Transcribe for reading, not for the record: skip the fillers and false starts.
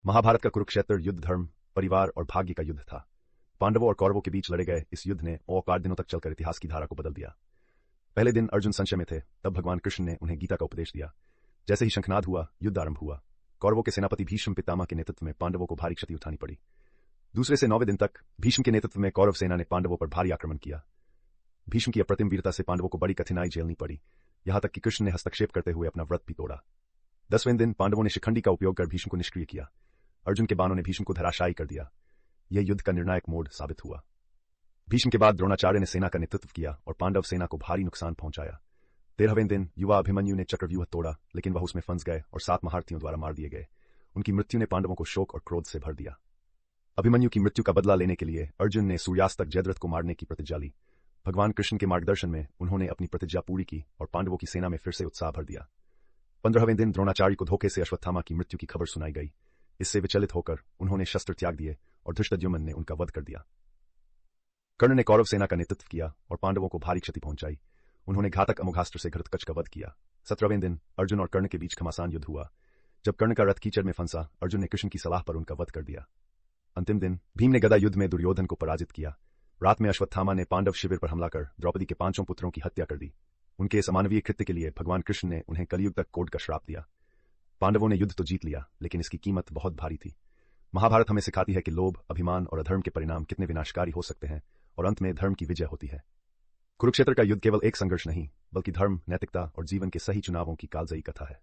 महाभारत का कुरुक्षेत्र युद्ध धर्म, परिवार और भाग्य का युद्ध था। पांडवों और कौरवों के बीच लड़े गए इस युद्ध ने 4 दिनों तक चलकर इतिहास की धारा को बदल दिया। पहले दिन अर्जुन संशय में थे, तब भगवान कृष्ण ने उन्हें गीता का उपदेश दिया। जैसे ही शंखनाद हुआ, युद्ध आरंभ हुआ। कौरवों के सेनापति भीष्म पितामह के नेतृत्व में पांडवों को भारी क्षति उठानी पड़ी। दूसरे से 9वें दिन तक भीष्म के नेतृत्व में कौरव सेना ने पांडवों पर भारी आक्रमण किया। भीष्म की अप्रतिम वीरता से पांडवों को बड़ी कठिनाई झेलनी पड़ी, यहां तक कि कृष्ण ने हस्तक्षेप करते हुए अपना व्रत भी तोड़ा। 10वें दिन पांडवों ने शिखंडी का उपयोग कर भीष्म को निष्क्रिय किया। अर्जुन के बाणों ने भीष्म को धराशायी कर दिया। यह युद्ध का निर्णायक मोड़ साबित हुआ। भीष्म के बाद द्रोणाचार्य ने सेना का नेतृत्व किया और पांडव सेना को भारी नुकसान पहुंचाया। 13वें दिन युवा अभिमन्यु ने चक्रव्यूह तोड़ा, लेकिन वह उसमें फंस गए और 7 महारथियों द्वारा मार दिए गए। उनकी मृत्यु ने पांडवों को शोक और क्रोध से भर दिया। अभिमन्यु की मृत्यु का बदला लेने के लिए अर्जुन ने सूर्यास्त तक जयद्रथ को मारने की प्रतिज्ञा ली। भगवान कृष्ण के मार्गदर्शन में उन्होंने अपनी प्रतिज्ञा पूरी की और पांडवों की सेना में फिर से उत्साह भर दिया। 15वें दिन द्रोणाचार्य को धोखे से अश्वत्थामा की मृत्यु की खबर सुनाई गई। इससे विचलित होकर उन्होंने शस्त्र त्याग दिए और धृष्टद्युम्न ने उनका वध कर दिया। कर्ण ने कौरव सेना का नेतृत्व किया और पांडवों को भारी क्षति पहुंचाई। उन्होंने घातक अमोघास्त्र से घृतकच का वध किया। 17वें दिन अर्जुन और कर्ण के बीच घमासान युद्ध हुआ। जब कर्ण का रथ कीचड़ में फंसा, अर्जुन ने कृष्ण की सलाह पर उनका वध कर दिया। अंतिम दिन भीम ने गदा युद्ध में दुर्योधन को पराजित किया। रात में अश्वत्थामा ने पांडव शिविर पर हमला कर द्रौपदी के 5 पुत्रों की हत्या कर दी। उनके इस अमानवीय कृत्य के लिए भगवान कृष्ण ने उन्हें कलयुग तक कोढ़ का श्राप दिया। पांडवों ने युद्ध तो जीत लिया, लेकिन इसकी कीमत बहुत भारी थी। महाभारत हमें सिखाती है कि लोभ, अभिमान और अधर्म के परिणाम कितने विनाशकारी हो सकते हैं और अंत में धर्म की विजय होती है। कुरुक्षेत्र का युद्ध केवल एक संघर्ष नहीं, बल्कि धर्म, नैतिकता और जीवन के सही चुनावों की कालजयी कथा है।